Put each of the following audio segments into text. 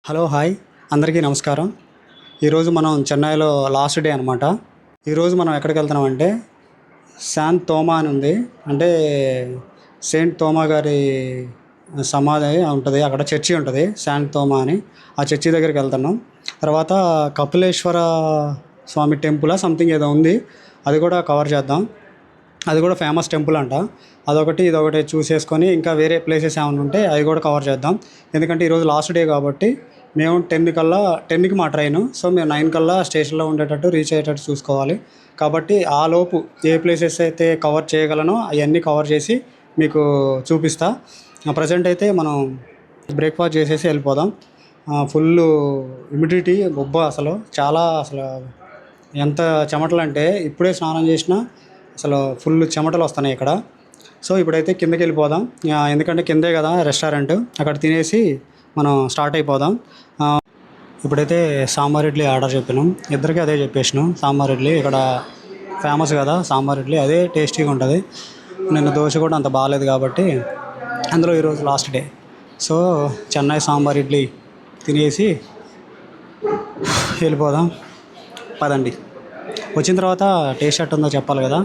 Hello hi అందరికీ నమస్కారం. ఈరోజు మనం చెన్నైలో లాస్ట్ డే అనమాట. ఈరోజు మనం ఎక్కడికి వెళ్తున్నామంటే శాంత్ తోమా అని ఉంది, అంటే సెయింట్ తోమా గారి సమాధి ఉంటుంది, అక్కడ చర్చి ఉంటుంది శాంత్ తోమా అని. ఆ చర్చి దగ్గరికి వెళ్తున్నాం. తర్వాత కపిలేశ్వర స్వామి టెంపుల్ సంథింగ్ ఏదో ఉంది, అది కూడా కవర్ చేద్దాం. అది కూడా ఫేమస్ టెంపుల్ అంట. అదొకటి ఇదొకటి చూసేసుకొని ఇంకా వేరే ప్లేసెస్ ఏమైనా ఉంటే అవి కూడా కవర్ చేద్దాం. ఎందుకంటే ఈరోజు లాస్ట్ డే కాబట్టి మేము 10కి మా ట్రైను. సో మేము 9 కల్లా స్టేషన్లో ఉండేటట్టు రీచ్ అయ్యేటట్టు చూసుకోవాలి. కాబట్టి ఆ లోపు ఏ ప్లేసెస్ అయితే కవర్ చేయగలనో అవన్నీ కవర్ చేసి మీకు చూపిస్తా. ప్రజెంట్ అయితే మనం బ్రేక్ఫాస్ట్ చేసేసి వెళ్ళిపోదాం. ఫుల్ హ్యూమిడిటీ బొబ్బ, అసలు ఎంత చెమటలు అంటే ఇప్పుడే స్నానం చేసినా అసలు ఫుల్ చెమటలు వస్తున్నాయి ఇక్కడ. సో ఇప్పుడైతే కిందకి వెళ్ళిపోదాం, ఎందుకంటే కిందే కదా రెస్టారెంట్, అక్కడ తినేసి మనం స్టార్ట్ అయిపోదాం. ఇప్పుడైతే సాంబార్ ఇడ్లీ ఆర్డర్ చెప్పినాం, ఇద్దరికి అదే చెప్పేసినాం. సాంబార్ ఇడ్లీ ఇక్కడ ఫేమస్ కదా, సాంబార్ ఇడ్లీ అదే టేస్టీగా ఉంటుంది. నిన్న దోశ కూడా అంత బాగాలేదు కాబట్టి అందులో ఈరోజు last day. So Chennai sambar idli తినేసి వెళ్ళిపోదాం పదండి. వచ్చిన తర్వాత టేస్ట్ ఎట్ట ఉందో చెప్పాలి కదా,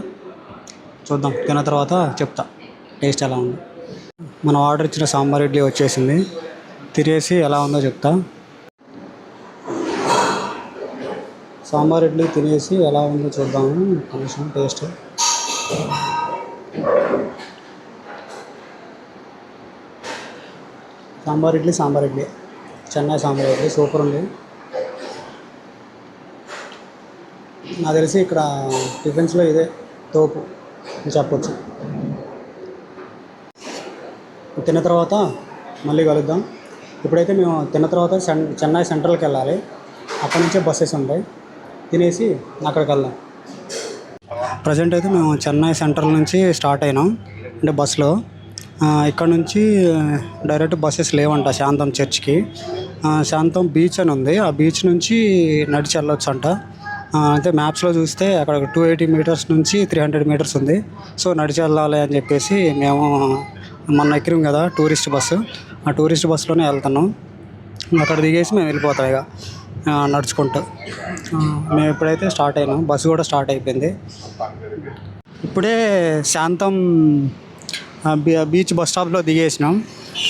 చూద్దాం. తిన్న తర్వాత చెప్తా టేస్ట్ ఎలా ఉంది. మనం ఆర్డర్ ఇచ్చిన సాంబార్ ఇడ్లీ వచ్చేసింది, తినేసి ఎలా ఉందో చెప్తా. సాంబార్ ఇడ్లీ తినేసి ఎలా ఉందో చూద్దాము కొంచెం టేస్ట్. సాంబార్ ఇడ్లీ చెన్నై సాంబార్ ఇడ్లీ సూపర్ ఉంది. నాకు తెలిసి ఇక్కడ టిఫిన్స్లో ఇదే తోపు అని చెప్పొచ్చు. తిన్న తర్వాత మళ్ళీ కలుద్దాం. ఇప్పుడైతే మేము తిన్న తర్వాత చెన్నై సెంట్రల్కి వెళ్ళాలి, అక్కడి నుంచే బస్సెస్ ఉంటాయి. తినేసి అక్కడికి వెళ్దాం. ప్రజెంట్ అయితే మేము చెన్నై సెంట్రల్ నుంచి స్టార్ట్ అయినాం, అంటే బస్సులో. ఇక్కడ నుంచి డైరెక్ట్ బస్సెస్ లేవంట శాంతం చర్చ్కి. శాంతం బీచ్ అని ఉంది, ఆ బీచ్ నుంచి నడిచి వెళ్ళొచ్చు అంట. అయితే మ్యాప్స్లో చూస్తే అక్కడ 280 మీటర్స్ నుంచి 300 మీటర్స్ ఉంది. సో నడిచి వెళ్ళాలి అని చెప్పేసి మేము మొన్న ఎక్కినాం కదా టూరిస్ట్ బస్సు, ఆ టూరిస్ట్ బస్సులోనే వెళ్తున్నాం. అక్కడ దిగేసి మేము వెళ్ళిపోతాం ఇక నడుచుకుంటూ. మేము ఇప్పుడైతే స్టార్ట్ అయినాం, బస్సు కూడా స్టార్ట్ అయిపోయింది. ఇప్పుడే శాంతం బీచ్ బస్ స్టాప్లో దిగేసినాం.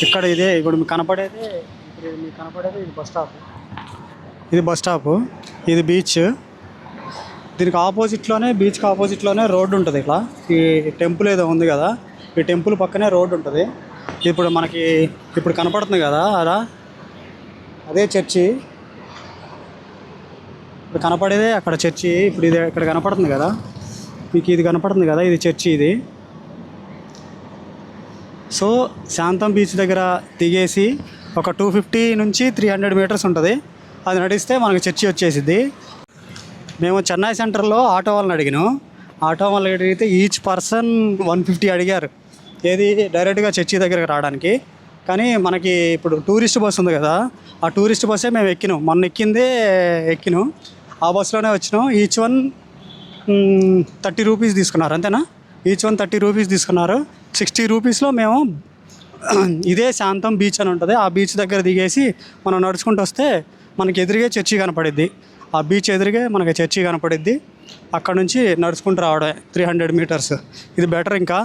ఇక్కడ ఇదే ఇప్పుడు మీకు కనపడేది ఇది బస్ స్టాప్. ఇది బస్ స్టాపు, ఇది బీచ్. దీనికి బీచ్కి ఆపోజిట్లోనే రోడ్డు ఉంటుంది. ఇట్లా ఈ టెంపుల్ ఏదో ఉంది కదా, ఈ టెంపుల్ పక్కనే రోడ్డు ఉంటుంది. ఇప్పుడు మనకి ఇప్పుడు కనపడుతుంది కదా అలా, అదే చర్చి. ఇప్పుడు కనపడేదే అక్కడ చర్చి. ఇప్పుడు ఇది ఇక్కడ కనపడుతుంది కదా మీకు, ఇది కనపడుతుంది కదా, ఇది చర్చి ఇది. సో శాంతం బీచ్ దగ్గర దిగేసి ఒక 250 నుంచి 300 మీటర్స్ ఉంటుంది, అది నడిస్తే మనకు చర్చి వచ్చేసిద్ది. మేము చెన్నై సెంటర్లో ఆటో వాళ్ళని అడిగితే ఈచ్ పర్సన్ 150 అడిగారు, ఏది డైరెక్ట్గా చర్చి దగ్గరకు రావడానికి. కానీ మనకి ఇప్పుడు టూరిస్ట్ బస్సు ఉంది కదా, ఆ టూరిస్ట్ బస్సే మేము మొన్న ఎక్కినాం, ఆ బస్సులోనే వచ్చినాం. ఈచ్ వన్ 30 రూపీస్ తీసుకున్నారు, అంతేనా? ఈచ్ వన్ 30 రూపీస్ తీసుకున్నారు. 60 రూపీస్లో మేము ఇదే శాంతం బీచ్ అని ఉంటుంది, ఆ బీచ్ దగ్గర దిగేసి మనం నడుచుకుంటూ వస్తే మనకి ఎదురుగే చర్చి కనపడిద్ది. ఆ బీచ్ ఎదురుగే మనకి చర్చి కనపడిద్ది. అక్కడ నుంచి నడుచుకుంటూ రావడమే 300 మీటర్స్. ఇది బెటర్, ఇంకా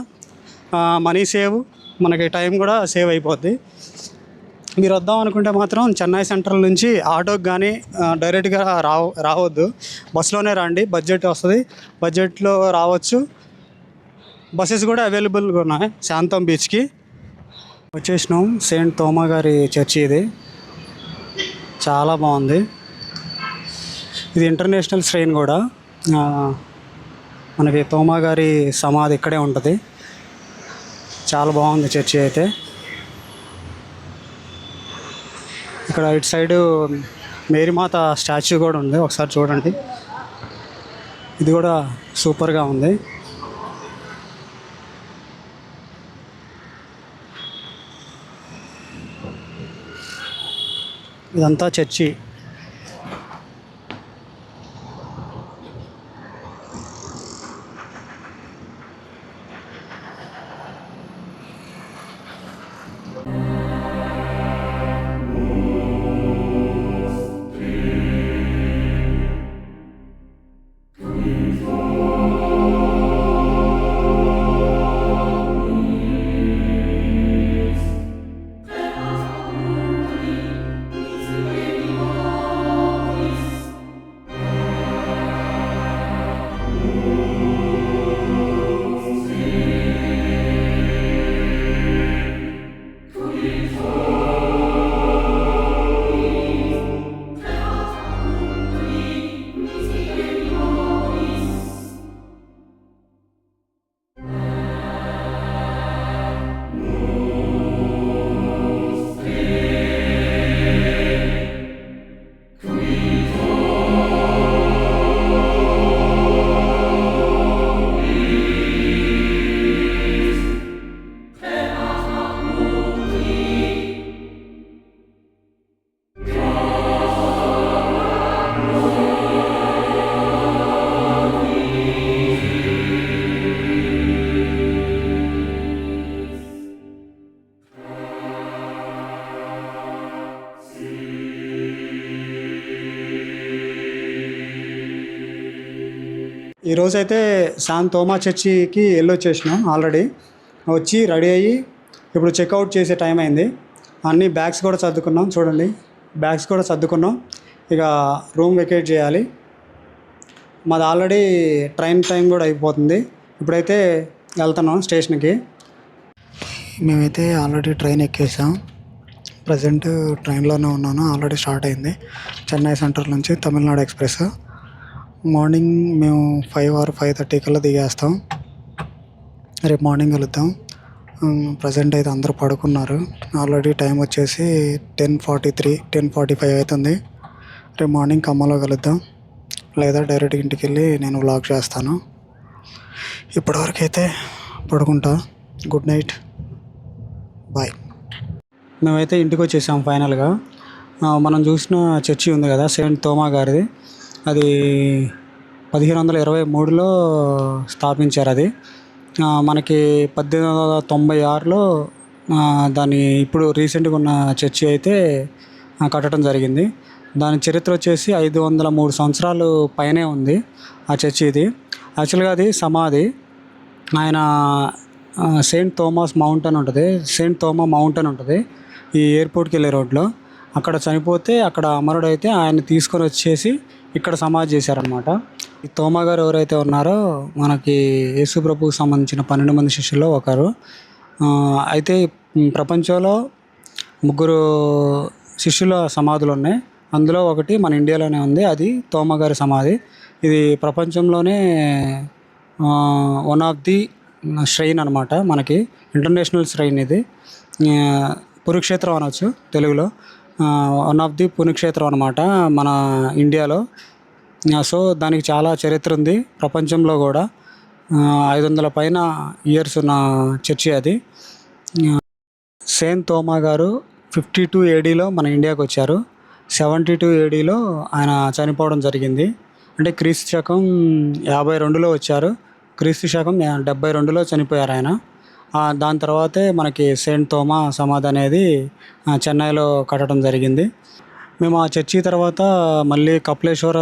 మనీ సేవ్, మనకి టైం కూడా సేవ్ అయిపోద్ది. మీరు వద్దాం అనుకుంటే మాత్రం చెన్నై సెంట్రల్ నుంచి ఆటోకి కానీ డైరెక్ట్గా రావద్దు, బస్సులోనే రండి. బడ్జెట్ వస్తుంది, బడ్జెట్లో రావచ్చు. బస్సెస్ కూడా అవైలబుల్గా ఉన్నాయి శాంతం బీచ్కి. వచ్చేసినాం సెయింట్ తోమా గారి చర్చి. ఇది చాలా బాగుంది. ఇది ఇంటర్నేషనల్ శ్రేణి కూడా. మనకి తోమా గారి సమాధి ఇక్కడే ఉంటుంది. చాలా బాగుంది చర్చి అయితే. ఇక్కడ ఇటు సైడు మేరీమాత స్టాచ్యూ కూడా ఉంది, ఒకసారి చూడండి. ఇది కూడా సూపర్గా ఉంది. ఇదంతా చర్చి. ఈరోజైతే శాన్ తోమా చర్చికి వెళ్ళొచ్చేసినాం ఆల్రెడీ. వచ్చి రెడీ అయ్యి ఇప్పుడు చెక్అవుట్ చేసే టైం అయింది. అన్ని బ్యాగ్స్ కూడా సర్దుకున్నాం, చూడండి బ్యాగ్స్ కూడా సర్దుకున్నాం. ఇక రూమ్ వెకేట్ చేయాలి. మాది ఆల్రెడీ ట్రైన్ టైం కూడా అయిపోతుంది. ఇప్పుడైతే వెళ్తున్నాం స్టేషన్కి. మేమైతే ఆల్రెడీ ట్రైన్ ఎక్కేసాం. ప్రజెంట్ ట్రైన్లోనే ఉన్నాను. ఆల్రెడీ స్టార్ట్ అయింది చెన్నై సెంట్రల్ నుంచి తమిళనాడు ఎక్స్ప్రెస్. మార్నింగ్ మేము 5 or 5:30 కల్లా దిగేస్తాం. రేపు మార్నింగ్ కలుద్దాం. ప్రజెంట్ అయితే అందరూ పడుకున్నారు. ఆల్రెడీ టైం వచ్చేసి 10:43, 10:45 అవుతుంది. రేపు మార్నింగ్ ఖమ్మంలో కలుద్దాం, లేదా డైరెక్ట్ ఇంటికి వెళ్ళి నేను వ్లాగ్ చేస్తాను. ఇప్పటివరకు అయితే పడుకుంటా. Good night, bye. మేమైతే ఇంటికి వచ్చేసాం ఫైనల్గా. మనం చూసిన చర్చి ఉంది కదా, సెయింట్ తోమా గారిది. అది 1523లో స్థాపించారు. అది మనకి 1896లో దాని ఇప్పుడు రీసెంట్గా ఉన్న చర్చి అయితే కట్టడం జరిగింది. దాని చరిత్ర వచ్చేసి 503 సంవత్సరాలు పైనే ఉంది ఆ చర్చి. ఇది యాక్చువల్గా అది సమాధి. ఆయన సెయింట్ థోమాస్ మౌంటైన్ ఉంటుంది, సెయింట్ థోమా మౌంటైన్ ఉంటుంది ఈ ఎయిర్పోర్ట్కి వెళ్ళే రోడ్లో. అక్కడ చనిపోతే అక్కడ అమరుడైతే ఆయన తీసుకొని వచ్చేసి ఇక్కడ సమాధి చేశారనమాట. ఈ తోమా గారు ఎవరైతే ఉన్నారో మనకి యేసు ప్రభువుకు సంబంధించిన 12 మంది శిష్యుల్లో ఒకరు. అయితే ప్రపంచంలో 3 శిష్యుల సమాధులు ఉన్నాయి. అందులో ఒకటి మన ఇండియాలోనే ఉంది, అది తోమా గారి సమాధి. ఇది ప్రపంచంలోనే వన్ ఆఫ్ ది శ్రైన్ అనమాట, మనకి ఇంటర్నేషనల్ శ్రైన్ ఇది. పుణ్యక్షేత్రం అనవచ్చు తెలుగులో. వన్ ఆఫ్ ది పుణ్యక్షేత్రం అనమాట మన ఇండియాలో. సో దానికి చాలా చరిత్ర ఉంది ప్రపంచంలో కూడా. 500 పైన ఇయర్స్ ఉన్న చర్చి అది. సెయింట్ తోమా గారు 52 ADలో మన ఇండియాకి వచ్చారు. 72 ADలో ఆయన చనిపోవడం జరిగింది. అంటే క్రీస్తు శకం 52లో వచ్చారు, క్రీస్తు శకం 72లో చనిపోయారు ఆయన. దాని తర్వాతే మనకి సెయింట్ తోమా సమాధి అనేది చెన్నైలో కట్టడం జరిగింది. మేము ఆ చర్చి తర్వాత మళ్ళీ కపిలేశ్వర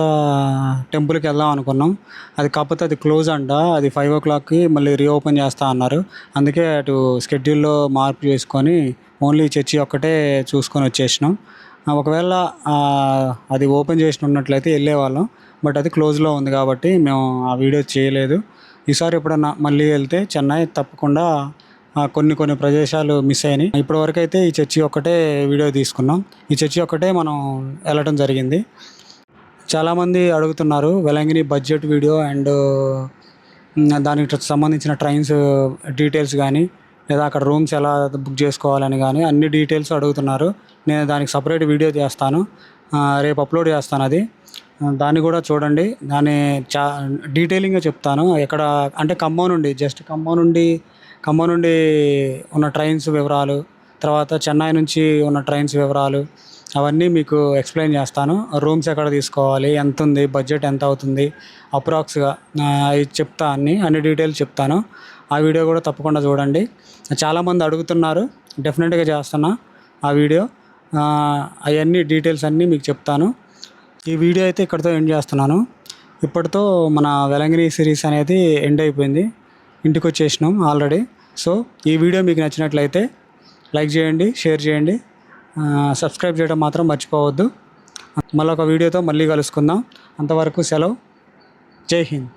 టెంపుల్కి వెళ్దాం అనుకున్నాం. అది కాకపోతే అది క్లోజ్ అంట. అది 5 o'clockకి మళ్ళీ రీఓపెన్ చేస్తా అన్నారు. అందుకే అటు స్కెడ్యూల్లో మార్పు చేసుకొని ఓన్లీ చర్చి ఒక్కటే చూసుకొని వచ్చేసినాం. ఒకవేళ అది ఓపెన్ చేసి ఉన్నట్లయితే వెళ్ళేవాళ్ళం, బట్ అది క్లోజ్లో ఉంది కాబట్టి మేము ఆ వీడియో చేయలేదు. ఈసారి ఎప్పుడన్నా మళ్ళీ వెళ్తే చెన్నై తప్పకుండా కొన్ని ప్రదేశాలు మిస్ అయినాయి. ఇప్పటివరకు అయితే ఈ చర్చి ఒక్కటే వీడియో తీసుకున్నాం. ఈ చర్చి ఒక్కటే మనం వెళ్ళడం జరిగింది. చాలామంది అడుగుతున్నారు వెలంగిని బడ్జెట్ వీడియో అండ్ దానికి సంబంధించిన ట్రైన్స్ డీటెయిల్స్ కానీ, లేదా అక్కడ రూమ్స్ ఎలా బుక్ చేసుకోవాలని కానీ అన్ని డీటెయిల్స్ అడుగుతున్నారు. నేను దానికి సపరేట్ వీడియో చేస్తాను, రేపు అప్లోడ్ చేస్తాను. అది దాన్ని కూడా చూడండి. దాన్ని డీటెయిలింగ్గా చెప్తాను. ఎక్కడ అంటే ఖమ్మం నుండి ఉన్న ట్రైన్స్ వివరాలు, తర్వాత చెన్నై నుంచి ఉన్న ట్రైన్స్ వివరాలు అవన్నీ మీకు ఎక్స్ప్లెయిన్ చేస్తాను. రూమ్స్ ఎక్కడ తీసుకోవాలి, ఎంత ఉంది, బడ్జెట్ ఎంత అవుతుంది అప్రాక్స్గా చెప్తా. అన్ని డీటెయిల్స్ చెప్తాను. ఆ వీడియో కూడా తప్పకుండా చూడండి. చాలామంది అడుగుతున్నారు, డెఫినెట్గా చేస్తున్నా ఆ వీడియో. అవన్నీ డీటెయిల్స్ అన్నీ మీకు చెప్తాను. ఈ వీడియో అయితే ఇక్కడితో ఎండ్ చేస్తున్నాను. ఇప్పటితో మన వెలంగిని సిరీస్ అనేది ఎండ్ అయిపోయింది. ఇంటికి వచ్చేసినాం ఆల్రెడీ. సో ఈ వీడియో మీకు నచ్చినట్లయితే లైక్ చేయండి, షేర్ చేయండి, సబ్స్క్రైబ్ చేయడం మాత్రం మర్చిపోవద్దు. మళ్ళీ ఒక వీడియోతో మళ్ళీ కలుసుకుందాం. అంతవరకు సెలవు. జై హింద్.